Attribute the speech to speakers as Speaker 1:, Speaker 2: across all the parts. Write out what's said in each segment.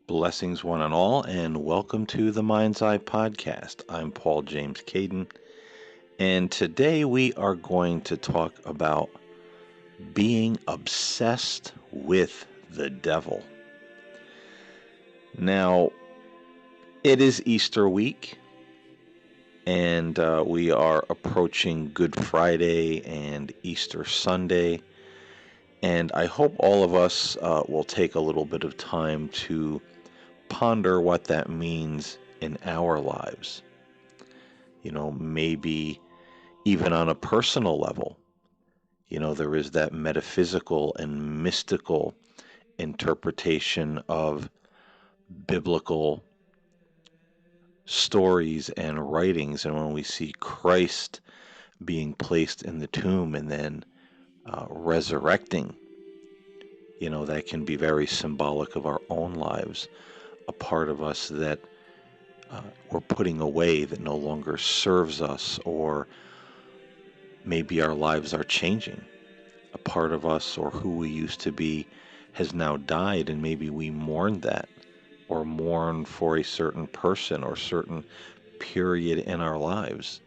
Speaker 1: Blessings, one and all, and welcome to the Mind's Eye Podcast. I'm Paul James Caden, and today we are going to talk about being obsessed with the devil. Now, it is Easter week, and we are approaching Good Friday and Easter Sunday, and I hope all of us will take a little bit of time to ponder what that means in our lives. Maybe even on a personal level. There is that metaphysical and mystical interpretation of biblical stories and writings. And when we see Christ being placed in the tomb and then resurrecting, that can be very symbolic of our own lives, a part of us that we're putting away that no longer serves us, or maybe our lives are changing. A part of us or who we used to be has now died, and maybe we mourn that or mourn for a certain person or certain period in our lives.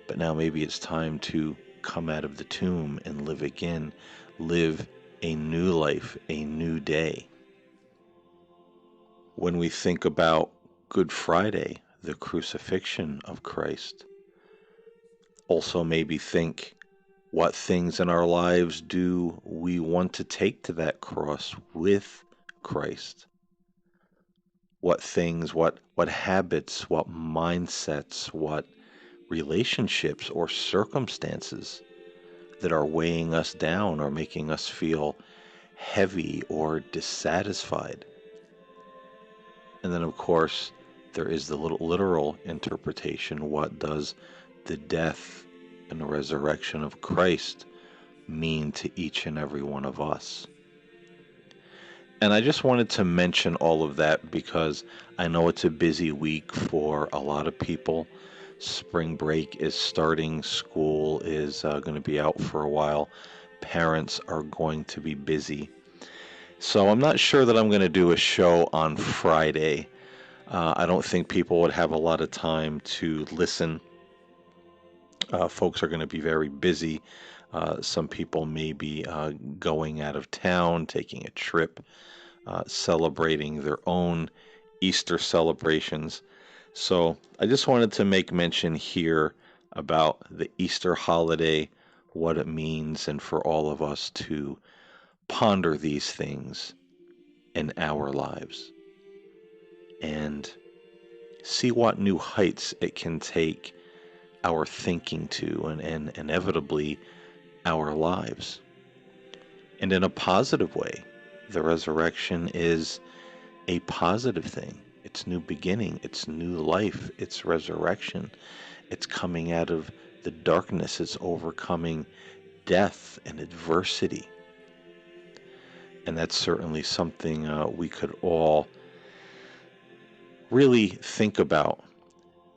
Speaker 1: But now maybe it's time to come out of the tomb and live again, live a new life, a new day. When we think about Good Friday, the crucifixion of Christ, also maybe think, what things in our lives do we want to take to that cross with Christ? What things, what habits, what mindsets, what relationships or circumstances that are weighing us down or making us feel heavy or dissatisfied? And then, of course, there is the literal interpretation. What does the death and the resurrection of Christ mean to each and every one of us? And I just wanted to mention all of that because I know it's a busy week for a lot of people. Spring break is starting. School is going to be out for a while. Parents are going to be busy. So I'm not sure that I'm going to do a show on Friday. I don't think people would have a lot of time to listen. Folks are going to be very busy. Some people may be going out of town, taking a trip, celebrating their own Easter celebrations. So I just wanted to make mention here about the Easter holiday, what it means, and for all of us to ponder these things in our lives and see what new heights it can take our thinking to, and inevitably our lives. And in a positive way, the resurrection is a positive thing. It's new beginning, it's new life, it's resurrection. It's coming out of the darkness, it's overcoming death and adversity. And that's certainly something we could all really think about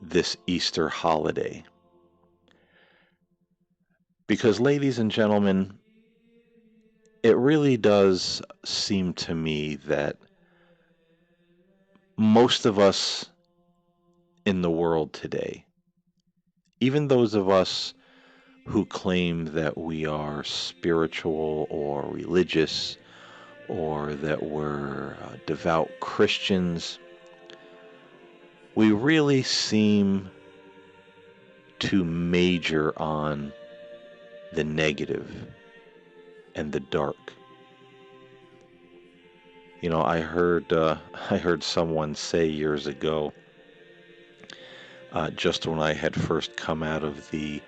Speaker 1: this Easter holiday. Because, ladies and gentlemen, it really does seem to me that most of us in the world today, even those of us who claim that we are spiritual or religious or that we're devout Christians, we really seem to major on the negative and the dark. I heard someone say years ago, just when I had first come out of the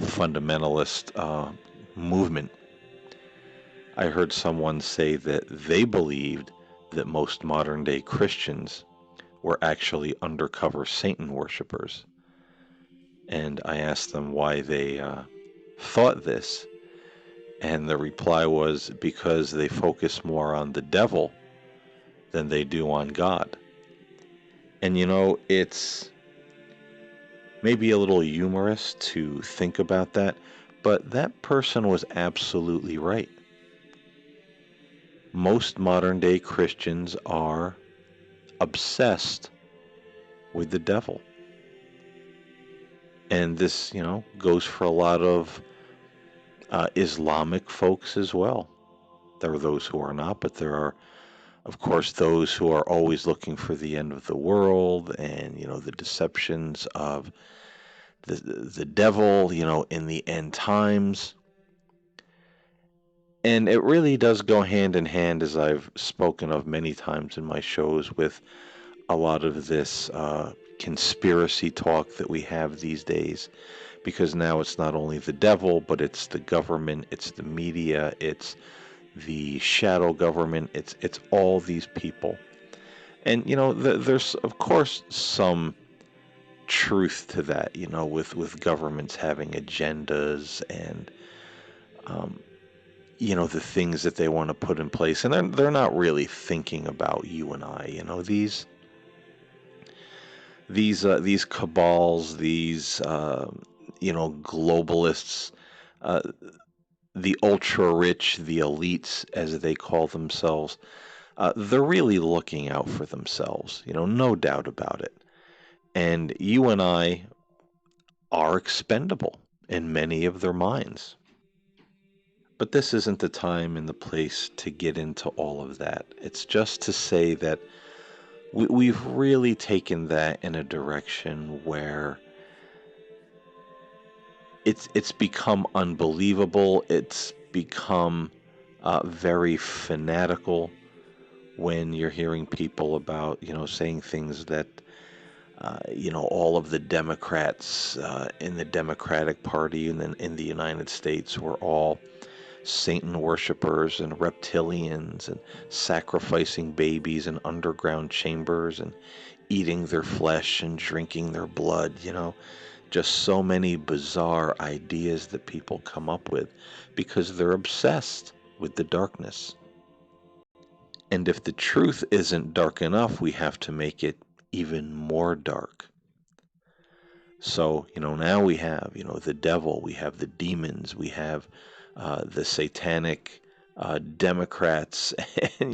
Speaker 1: fundamentalist movement, I heard someone say that they believed that most modern day Christians were actually undercover Satan worshipers. And I asked them why they thought this. And the reply was because they focus more on the devil than they do on God. And it's maybe a little humorous to think about that, but that person was absolutely right. Most modern day Christians are obsessed with the devil. And this, goes for a lot of Islamic folks as well. There are those who are not, but there are, of course, those who are always looking for the end of the world and, the deceptions of the devil, in the end times. And it really does go hand in hand, as I've spoken of many times in my shows, with a lot of this conspiracy talk that we have these days. Because now it's not only the devil, but it's the government, it's the media, it's the shadow government, it's all these people. And there's of course some truth to that, with governments having agendas and um, the things that they want to put in place, and they're not really thinking about you and I. These cabals, these globalists, uh, the ultra rich, the elites, as they call themselves, they're really looking out for themselves. No doubt about it. And you and I are expendable in many of their minds. But this isn't the time and the place to get into all of that. It's just to say that we've really taken that in a direction where it's become unbelievable. It's become very fanatical when you're hearing people about, saying things that, all of the Democrats in the Democratic Party and then in the United States were all Satan worshippers and reptilians and sacrificing babies in underground chambers and eating their flesh and drinking their blood. Just so many bizarre ideas that people come up with because they're obsessed with the darkness. And if the truth isn't dark enough, we have to make it even more dark. So, now we have, the devil, we have the demons, we have the satanic Democrats, and,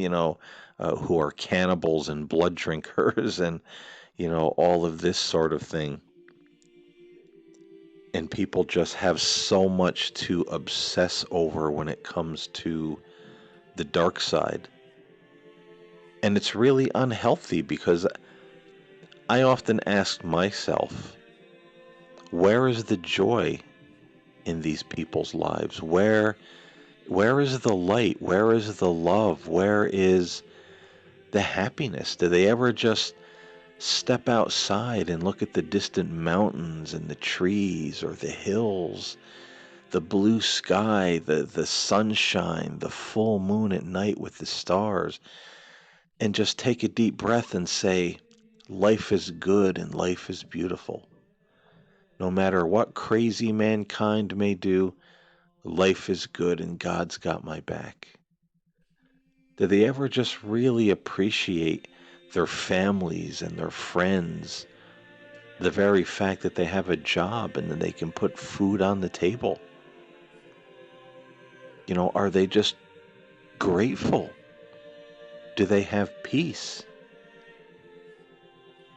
Speaker 1: who are cannibals and blood drinkers and, all of this sort of thing. And people just have so much to obsess over when it comes to the dark side. And it's really unhealthy because I often ask myself, where is the joy in these people's lives? Where is the light? Where is the love? Where is the happiness? Do they ever just step outside and look at the distant mountains and the trees or the hills, the blue sky, the sunshine, the full moon at night with the stars, and just take a deep breath and say, life is good and life is beautiful. No matter what crazy mankind may do, life is good and God's got my back. Do they ever just really appreciate their families and their friends? The very fact that they have a job and that they can put food on the table. Are they just grateful? Do they have peace?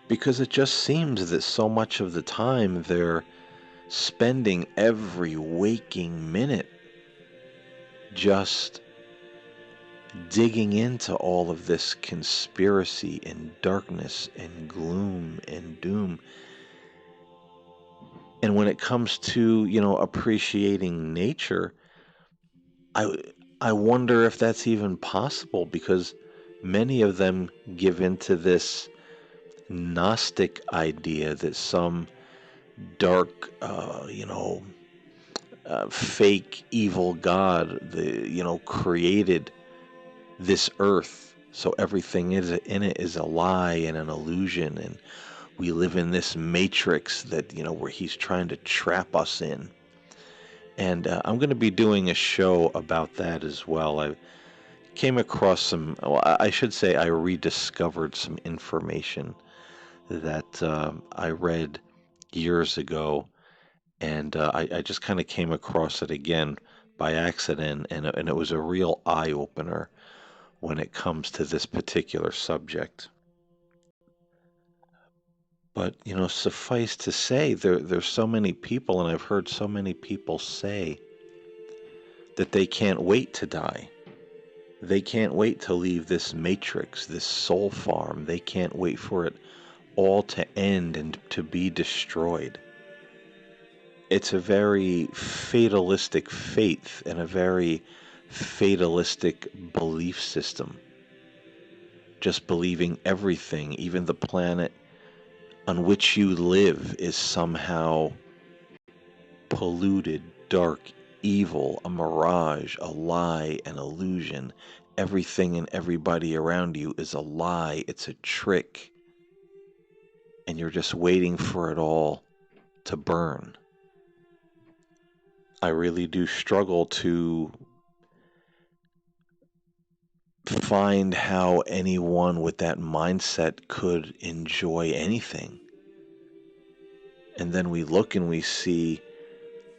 Speaker 1: Because it just seems that so much of the time they're spending every waking minute just digging into all of this conspiracy and darkness and gloom and doom. And when it comes to, appreciating nature, I I wonder if that's even possible because many of them give into this Gnostic idea that some dark, fake evil god, created this earth. So everything is in it is a lie and an illusion, and we live in this matrix that where he's trying to trap us in. And I'm going to be doing a show about that as well. I came across some, well, I should say, I rediscovered some information that I read years ago, and I just kind of came across it again by accident, and it was a real eye opener when it comes to this particular subject. But, suffice to say, there's so many people, and I've heard so many people say that they can't wait to die. They can't wait to leave this matrix, this soul farm. They can't wait for it all to end and to be destroyed. It's a very fatalistic faith and a very fatalistic belief system. Just believing everything, even the planet on which you live, is somehow polluted, dark, evil, a mirage, a lie, an illusion. Everything and everybody around you is a lie, it's a trick, and you're just waiting for it all to burn. I really do struggle to find how anyone with that mindset could enjoy anything. And then we look and we see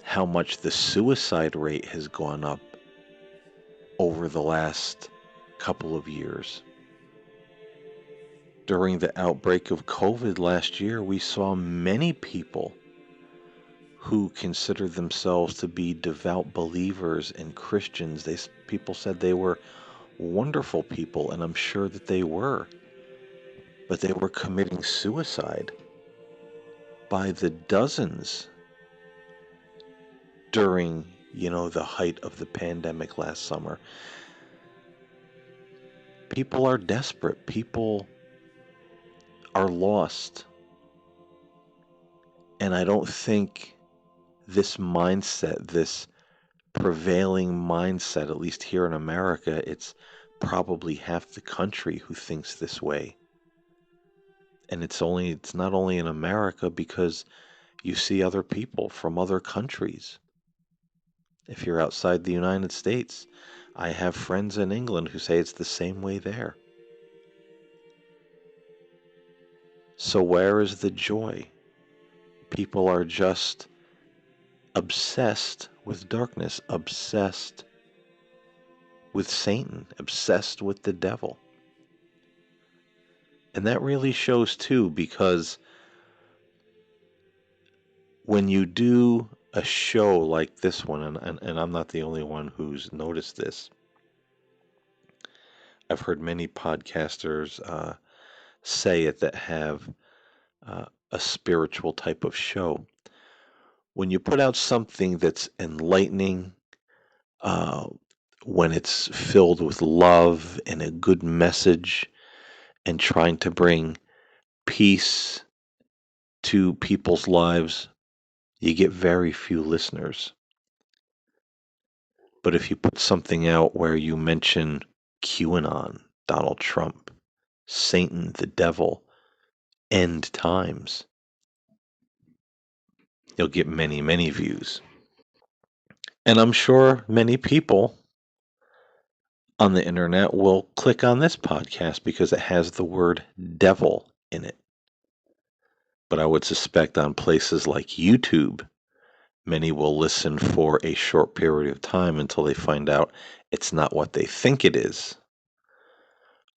Speaker 1: how much the suicide rate has gone up over the last couple of years. During the outbreak of COVID last year, we saw many people who considered themselves to be devout believers and Christians. People said they were wonderful people, and I'm sure that they were, but they were committing suicide by the dozens during, the height of the pandemic last summer. People are desperate. People are lost. And I don't think this mindset, this prevailing mindset, at least here in America, it's probably half the country who thinks this way. And it's not only in America, because you see other people from other countries. If you're outside the United States, I have friends in England who say it's the same way there. So where is the joy? People are just obsessed with darkness, obsessed with Satan, obsessed with the devil. And that really shows too, because when you do a show like this one, and I'm not the only one who's noticed this, I've heard many podcasters say it that have a spiritual type of show. When you put out something that's enlightening, uh, when it's filled with love and a good message and trying to bring peace to people's lives, you get very few listeners. But if you put something out where you mention QAnon, Donald Trump, Satan, the devil, end times, you'll get many, many views. And I'm sure many people on the internet will click on this podcast because it has the word devil in it. But I would suspect on places like YouTube, many will listen for a short period of time until they find out it's not what they think it is,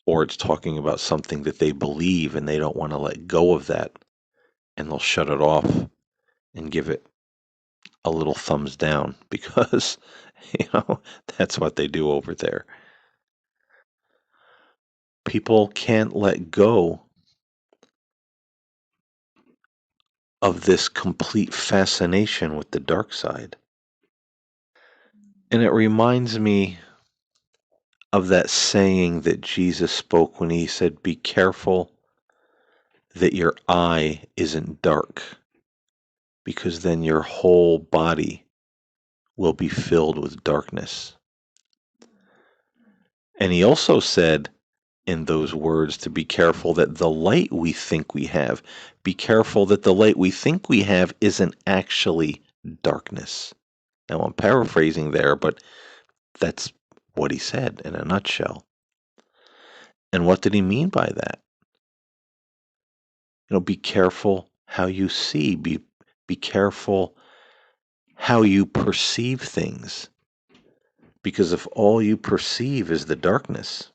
Speaker 1: or it's talking about something that they believe and they don't want to let go of that, and they'll shut it off and give it a little thumbs down because, that's what they do over there. People can't let go of this complete fascination with the dark side. And it reminds me of that saying that Jesus spoke when he said, "Be careful that your eye isn't dark, because then your whole body will be filled with darkness." And he also said in those words to be careful that the light we think we have, be careful that the light we think we have isn't actually darkness. Now I'm paraphrasing there, but that's what he said in a nutshell. And what did he mean by that? Be careful how you see, be careful how you perceive things. Because if all you perceive is the darkness,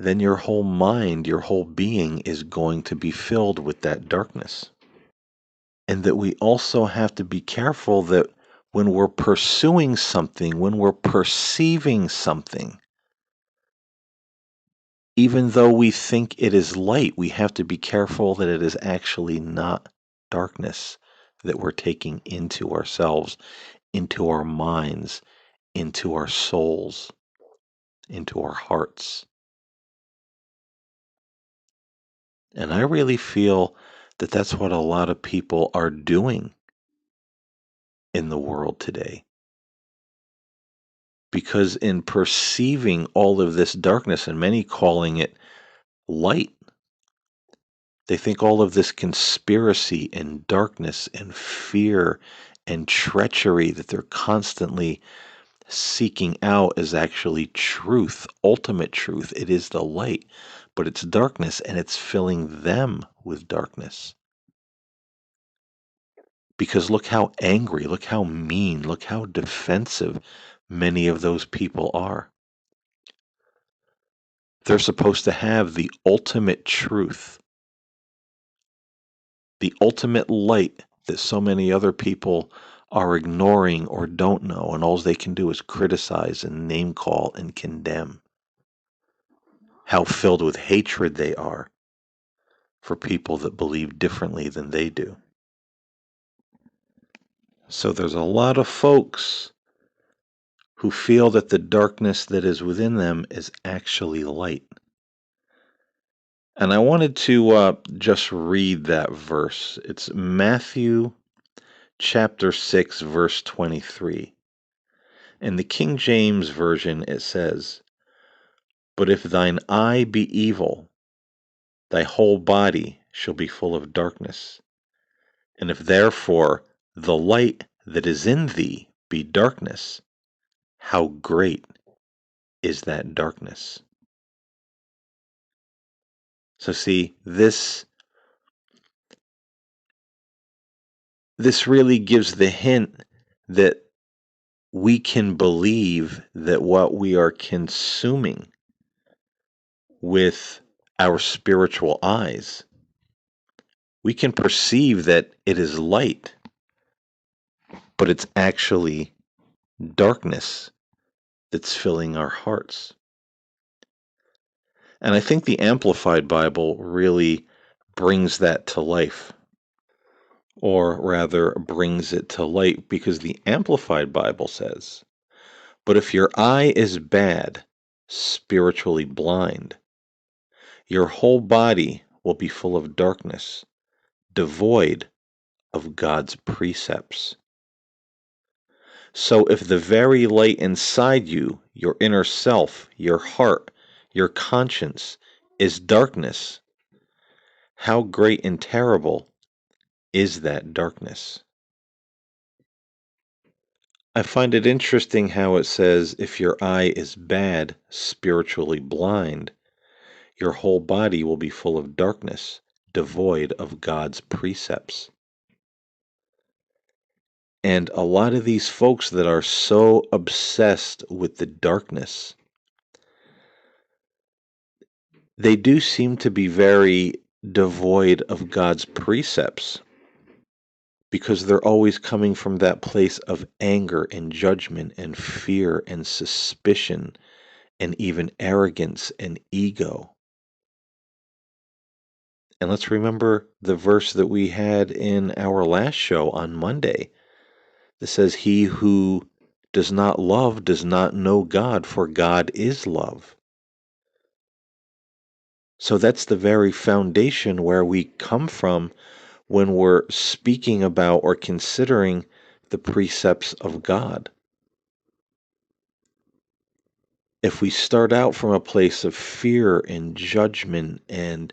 Speaker 1: then your whole mind, your whole being is going to be filled with that darkness. And that we also have to be careful that when we're pursuing something, when we're perceiving something, even though we think it is light, we have to be careful that it is actually not darkness that we're taking into ourselves, into our minds, into our souls, into our hearts. And I really feel that that's what a lot of people are doing in the world today. Because in perceiving all of this darkness, and many calling it light, they think all of this conspiracy and darkness and fear and treachery that they're constantly seeking out is actually truth, ultimate truth. It is the light, but it's darkness and it's filling them with darkness. Because look how angry, look how mean, look how defensive many of those people are. They're supposed to have the ultimate truth, the ultimate light that so many other people are ignoring or don't know, and all they can do is criticize and name call and condemn. How filled with hatred they are for people that believe differently than they do. So there's a lot of folks who feel that the darkness that is within them is actually light. And I wanted to just read that verse. It's Matthew chapter 6, verse 23. In the King James Version, it says, "But if thine eye be evil, thy whole body shall be full of darkness. And if therefore the light that is in thee be darkness, how great is that darkness?" So see, this really gives the hint that we can believe that what we are consuming with our spiritual eyes, we can perceive that it is light, but it's actually darkness that's filling our hearts. And I think the Amplified Bible really brings that to life, or rather brings it to light, because the Amplified Bible says, "But if your eye is bad, spiritually blind, your whole body will be full of darkness, devoid of God's precepts. So if the very light inside you, your inner self, your heart, your conscience, is darkness, how great and terrible is that darkness?" I find it interesting how it says, if your eye is bad, spiritually blind, your whole body will be full of darkness, devoid of God's precepts. And a lot of these folks that are so obsessed with the darkness, they do seem to be very devoid of God's precepts, because they're always coming from that place of anger and judgment and fear and suspicion and even arrogance and ego. And let's remember the verse that we had in our last show on Monday that says, "He who does not love does not know God, for God is love." So that's the very foundation where we come from when we're speaking about or considering the precepts of God. If we start out from a place of fear and judgment and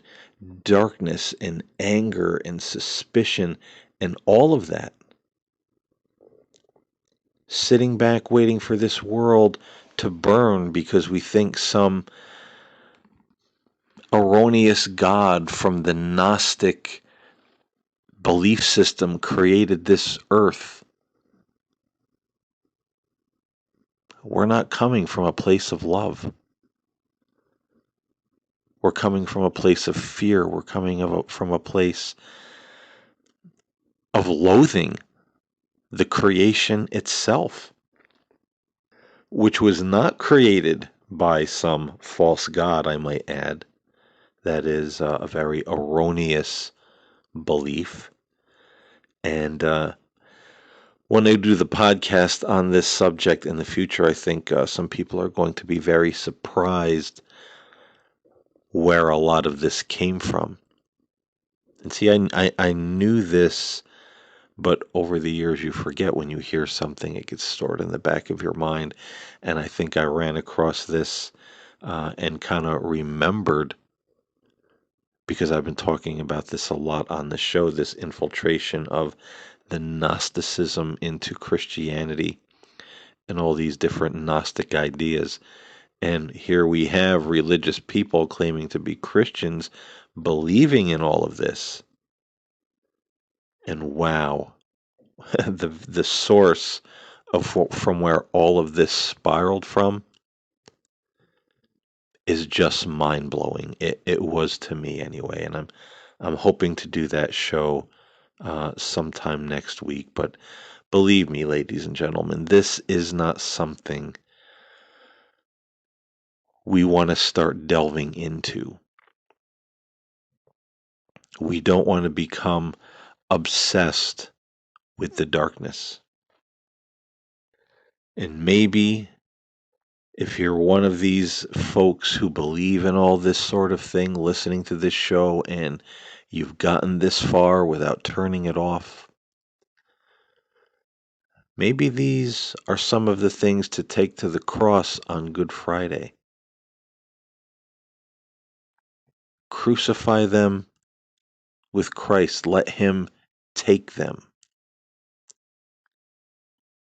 Speaker 1: darkness and anger and suspicion and all of that, sitting back waiting for this world to burn because we think some erroneous God from the Gnostic belief system created this earth, we're not coming from a place of love. We're coming from a place of fear. We're coming from a place of loathing the creation itself, which was not created by some false god, I might add. That is a very erroneous belief. And when I do the podcast on this subject in the future, I think some people are going to be very surprised where a lot of this came from. And see, I knew this, but over the years you forget when you hear something, it gets stored in the back of your mind. And I think I ran across this and kind of remembered, because I've been talking about this a lot on the show, this infiltration of the Gnosticism into Christianity and all these different Gnostic ideas. And here we have religious people claiming to be Christians believing in all of this. And wow, the source of from where all of this spiraled from is just mind blowing. It was to me anyway, and I'm hoping to do that show sometime next week. But believe me, ladies and gentlemen, this is not something we want to start delving into. We don't want to become obsessed with the darkness. And maybe if you're one of these folks who believe in all this sort of thing, listening to this show, and you've gotten this far without turning it off, maybe these are some of the things to take to the cross on Good Friday. Crucify them with Christ. Let Him take them.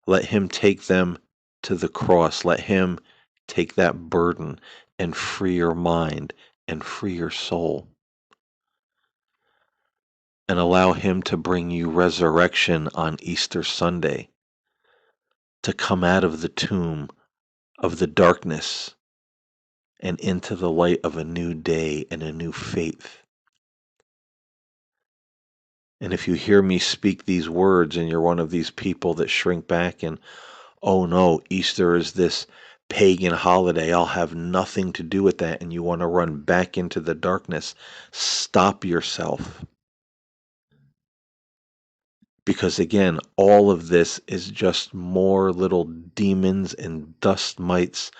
Speaker 1: Let Him take them to the cross. Let Him take that burden and free your mind and free your soul. And allow Him to bring you resurrection on Easter Sunday, to come out of the tomb of the darkness and into the light of a new day and a new faith. And if you hear me speak these words and you're one of these people that shrink back and, oh no, Easter is this pagan holiday, I'll have nothing to do with that, and you want to run back into the darkness, stop yourself. Because again, all of this is just more little demons and dust mites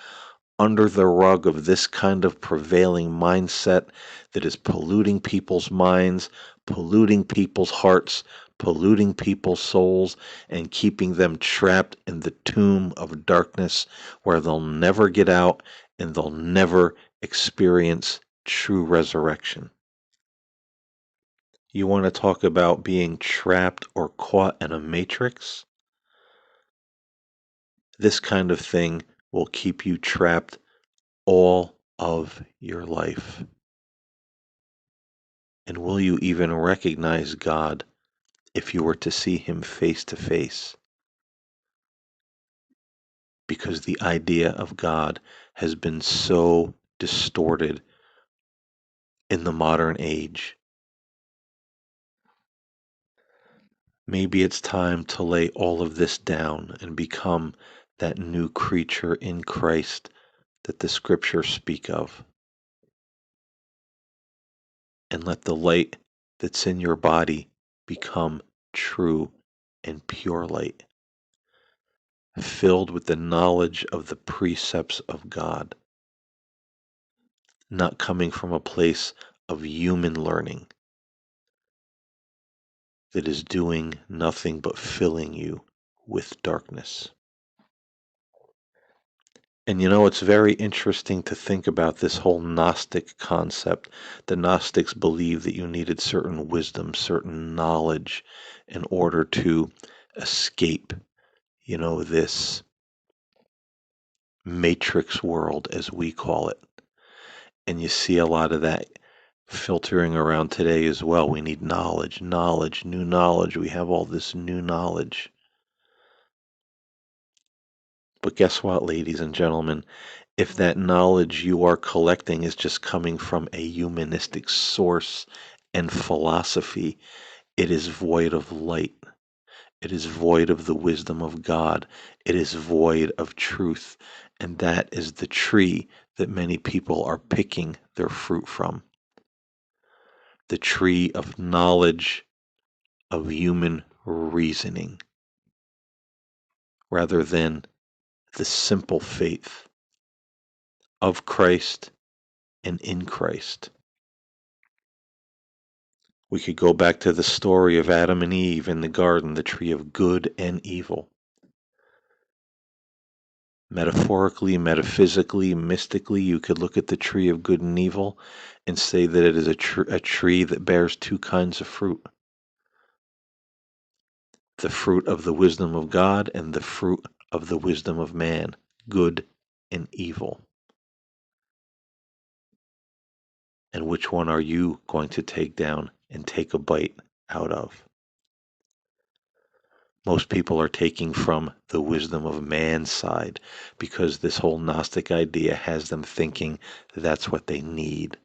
Speaker 1: under the rug of this kind of prevailing mindset that is polluting people's minds, polluting people's hearts, polluting people's souls, and keeping them trapped in the tomb of darkness where they'll never get out and they'll never experience true resurrection. You want to talk about being trapped or caught in a matrix? This kind of thing will keep you trapped all of your life. And will you even recognize God if you were to see Him face to face? Because the idea of God has been so distorted in the modern age. Maybe it's time to lay all of this down and become that new creature in Christ that the scriptures speak of. And let the light that's in your body become true and pure light, filled with the knowledge of the precepts of God, not coming from a place of human learning that is doing nothing but filling you with darkness. And you know, it's very interesting to think about this whole Gnostic concept. The Gnostics believed that you needed certain wisdom, certain knowledge in order to escape, this matrix world, as we call it. And you see a lot of that filtering around today as well. We need knowledge, knowledge, new knowledge. We have all this new knowledge. But guess what, ladies and gentlemen? If that knowledge you are collecting is just coming from a humanistic source and philosophy, it is void of light. It is void of the wisdom of God. It is void of truth. And that is the tree that many people are picking their fruit from. The tree of knowledge of human reasoning, rather than the simple faith of Christ and in Christ. We could go back to the story of Adam and Eve in the garden, the tree of good and evil. Metaphorically, metaphysically, mystically, you could look at the tree of good and evil and say that it is a tree that bears two kinds of fruit: the fruit of the wisdom of God and the fruit of the wisdom of man, good and evil. And which one are you going to take down and take a bite out of? Most people are taking from the wisdom of man's side because this whole Gnostic idea has them thinking that's what they need.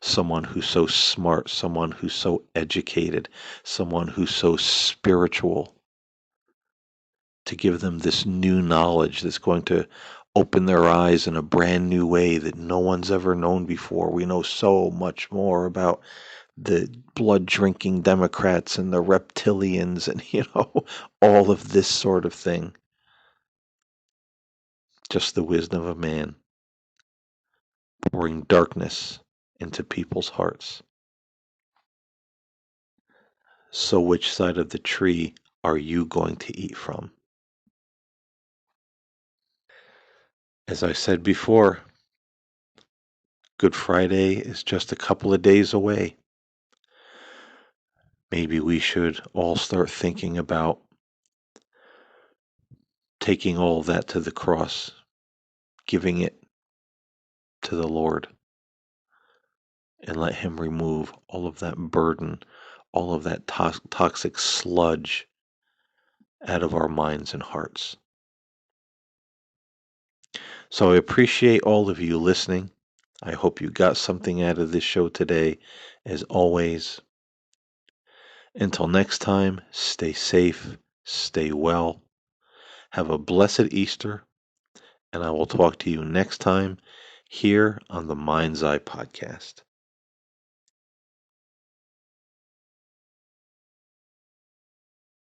Speaker 1: Someone who's so smart, someone who's so educated, someone who's so spiritual, to give them this new knowledge that's going to open their eyes in a brand new way that no one's ever known before. We know so much more about the blood drinking Democrats and the reptilians and, all of this sort of thing. Just the wisdom of man pouring darkness into people's hearts. So, which side of the tree are you going to eat from? As I said before, Good Friday is just a couple of days away. Maybe we should all start thinking about taking all that to the cross, giving it to the Lord, and let Him remove all of that burden, all of that toxic sludge out of our minds and hearts. So I appreciate all of you listening. I hope you got something out of this show today. As always, until next time, stay safe, stay well, have a blessed Easter, and I will talk to you next time here on the Mind's Eye Podcast.